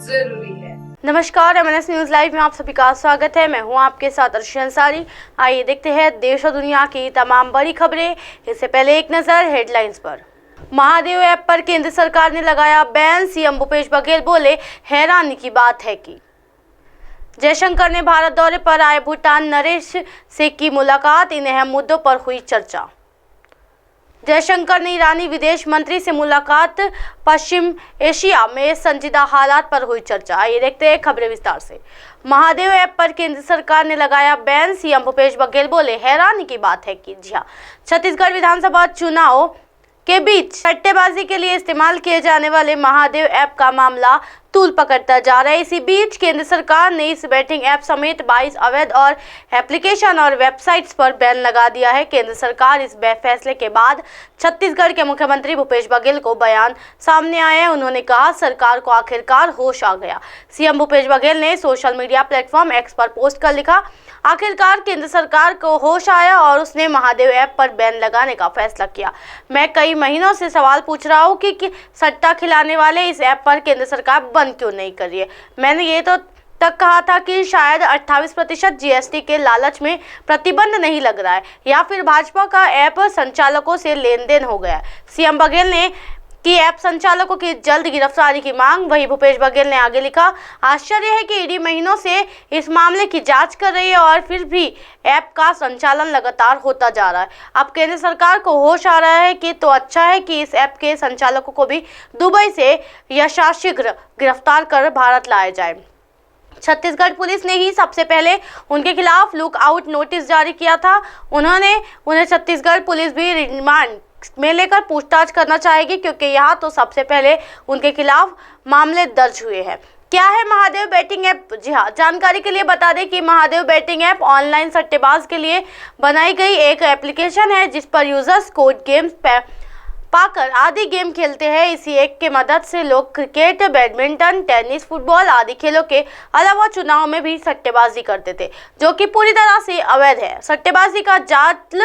जरूरी है। नमस्कार, एमएनएस न्यूज लाइव में आप सभी का स्वागत है। मैं हूं आपके साथ अर्शी अंसारी। आइए देखते हैं देश और दुनिया की तमाम बड़ी खबरें। इससे पहले एक नजर हेडलाइंस पर। महादेव ऐप पर केंद्र सरकार ने लगाया बैन। सीएम भूपेश बघेल बोले, हैरानी की बात है कि जयशंकर ने भारत दौरे पर आए भूटान नरेश से की मुलाकात। इन अहम मुद्दों पर हुई चर्चा। जयशंकर ने ईरानी विदेश मंत्री से मुलाकात। पश्चिम एशिया में संजीदा हालात पर हुई चर्चा। ये देखते हैं खबरें विस्तार से। महादेव ऐप पर केंद्र सरकार ने लगाया बैन। सीएम भूपेश बघेल बोले, हैरानी की बात है कि जी हां, छत्तीसगढ़ विधानसभा चुनाव के बीच सट्टेबाजी के लिए इस्तेमाल किए जाने वाले महादेव ऐप का मामला तूल पकड़ता जा रहा है। इसी बीच केंद्र सरकार ने इस बैटिंग ऐप समेत 22 अवैध और एप्लीकेशन और वेबसाइट्स पर बैन लगा दिया है। केंद्र सरकार इस फैसले के बाद छत्तीसगढ़ के मुख्यमंत्री भूपेश बघेल को बयान सामने आए हैं। उन्होंने कहा, सरकार को आखिरकार होश आ गया। सीएम भूपेश बघेल ने सोशल मीडिया प्लेटफॉर्म एक्स पर पोस्ट कर लिखा, आखिरकार केंद्र सरकार को होश आया और उसने महादेव ऐप पर बैन लगाने का फैसला किया। मैं कई महीनों से सवाल पूछ रहा हूँ कि सट्टा खिलाने वाले इस ऐप पर केंद्र सरकार बंद क्यों नहीं कर रही है। मैंने ये तो तक कहा था कि शायद 28% जीएसटी के लालच में प्रतिबंध नहीं लग रहा है या फिर भाजपा का ऐप संचालकों से लेन देन हो गया है। सीएम बघेल ने की ऐप संचालकों की जल्द गिरफ्तारी की मांग। वहीं भूपेश बघेल ने आगे लिखा, आश्चर्य है कि ईडी महीनों से इस मामले की जांच कर रही है और फिर भी ऐप का संचालन लगातार होता जा रहा है। अब केंद्र सरकार को होश आ रहा है कि तो अच्छा है कि इस ऐप के संचालकों को भी दुबई से यथाशीघ्र गिरफ्तार कर भारत लाया जाए। छत्तीसगढ़ पुलिस ने ही सबसे पहले उनके खिलाफ लुक आउट नोटिस जारी किया था। उन्हें छत्तीसगढ़ पुलिस भी रिमांड में लेकर पूछताछ करना चाहेगी, क्योंकि यहाँ तो सबसे पहले उनके खिलाफ मामले दर्ज हुए हैं। क्या है महादेव बैटिंग ऐप? जी हाँ, जानकारी के लिए बता दें कि महादेव बैटिंग ऐप ऑनलाइन सट्टेबाज के लिए बनाई गई एक एप्लीकेशन है, जिस पर यूजर्स कोड गेम्स पाकर आदि गेम खेलते हैं। इसी एक के मदद से लोग क्रिकेट, बैडमिंटन, टेनिस, फुटबॉल आदि खेलों के अलावा चुनाव में भी सट्टेबाजी करते थे, जो कि पूरी तरह से अवैध है। सट्टेबाजी का जाल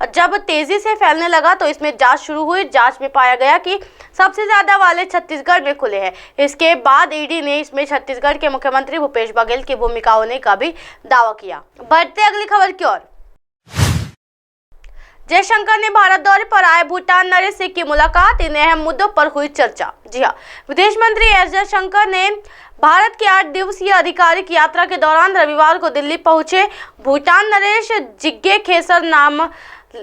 जब तेजी से फैलने लगा तो इसमें जांच शुरू हुई। जांच में पाया गया कि सबसे ज्यादा वाले छत्तीसगढ़ में खुले हैं। इसके बाद ईडी ने इसमें छत्तीसगढ़ के मुख्यमंत्री भूपेश बघेल की भूमिका होने का भी दावा किया। बढ़ते अगली खबर की ओर। जयशंकर ने भारत दौरे पर आए भूटान नरेश से की मुलाकात। इन अहम मुद्दों पर हुई चर्चा। जी हाँ, विदेश मंत्री एस जयशंकर ने भारत की 8 दिवसीय आधिकारिक यात्रा के दौरान रविवार को दिल्ली पहुंचे। भूटान नरेश जिग्मे खेसर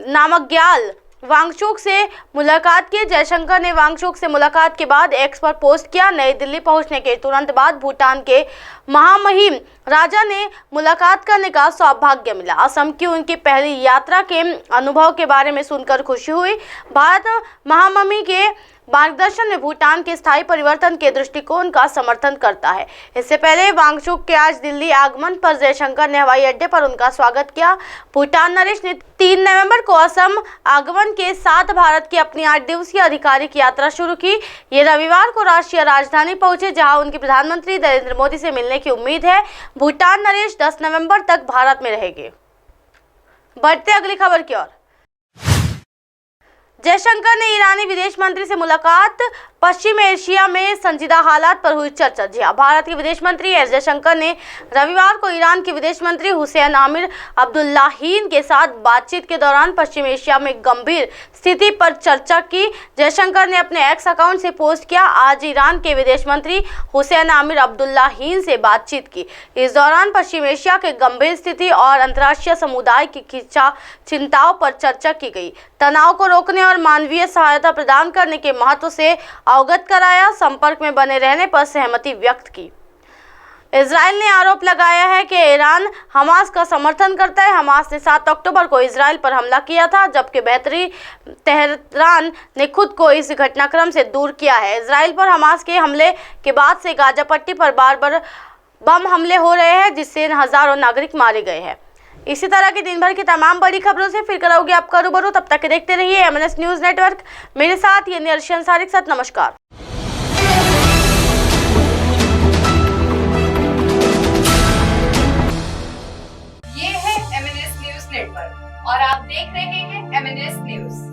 नामग्याल वांगचुक से मुलाकात की। जयशंकर ने वांगचुक से मुलाकात के बाद एक्स पर पोस्ट किया। नई दिल्ली पहुंचने के तुरंत बाद भूटान के महामहिम राजा ने मुलाकात करने का सौभाग्य मिला। असम की उनकी पहली यात्रा के अनुभव के बारे में सुनकर खुशी हुई। भारत महामहिम के मार्गदर्शन में भूटान के स्थायी परिवर्तन के दृष्टिकोण का समर्थन करता है। इससे पहले वांगचुक के आज दिल्ली आगमन पर जयशंकर ने हवाई अड्डे पर उनका स्वागत किया। भूटान नरेश ने 3 नवंबर को असम आगमन के साथ भारत की अपनी 8 दिवसीय आधिकारिक यात्रा शुरू की। ये रविवार को राष्ट्रीय राजधानी पहुंचे, जहां उनकी प्रधानमंत्री नरेंद्र मोदी से मिलने की उम्मीद है। भूटान नरेश 10 नवंबर तक भारत में रहेंगे। बढ़ते अगली खबर की ओर। जयशंकर ने ईरानी विदेश मंत्री से मुलाकात। पश्चिम एशिया में संजीदा हालात पर हुई चर्चा। जी हां, भारत के विदेश मंत्री एस जयशंकर ने रविवार को ईरान के विदेश मंत्री हुसैन आमिर अब्दुल्लाहिन के साथ बातचीत के दौरान पश्चिम एशिया में गंभीर स्थिति पर चर्चा की। जयशंकर ने अपने एक्स अकाउंट से पोस्ट किया, आज ईरान के विदेश मंत्री हुसैन आमिर अब्दुल्लाहिन से बातचीत की। इस दौरान पश्चिम एशिया के गंभीर स्थिति और अंतर्राष्ट्रीय समुदाय की चिंताओं पर चर्चा की गई। तनाव को रोकने और मानवीय सहायता प्रदान करने के महत्व से अवगत कराया। संपर्क में बने रहने पर सहमति व्यक्त की। इजराइल ने आरोप लगाया है कि ईरान हमास का समर्थन करता है। हमास ने 7 अक्टूबर को इजराइल पर हमला किया था, जबकि बहतरी तेहरान ने खुद को इस घटनाक्रम से दूर किया है। इजराइल पर हमास के हमले के बाद से गाजा पट्टी पर बार-बार बम हमले हो रहे हैं, जिससे हजारों नागरिक मारे गए हैं। इसी तरह की दिन भर की तमाम बड़ी खबरों से फिर कराओगे आपका रूबरू। तब तक देखते रहिए एमएनएस न्यूज नेटवर्क। मेरे साथ ये अर्शी अंसारी के साथ नमस्कार। ये है एमएनएस न्यूज नेटवर्क और आप देख रहे हैं एमएनएस न्यूज।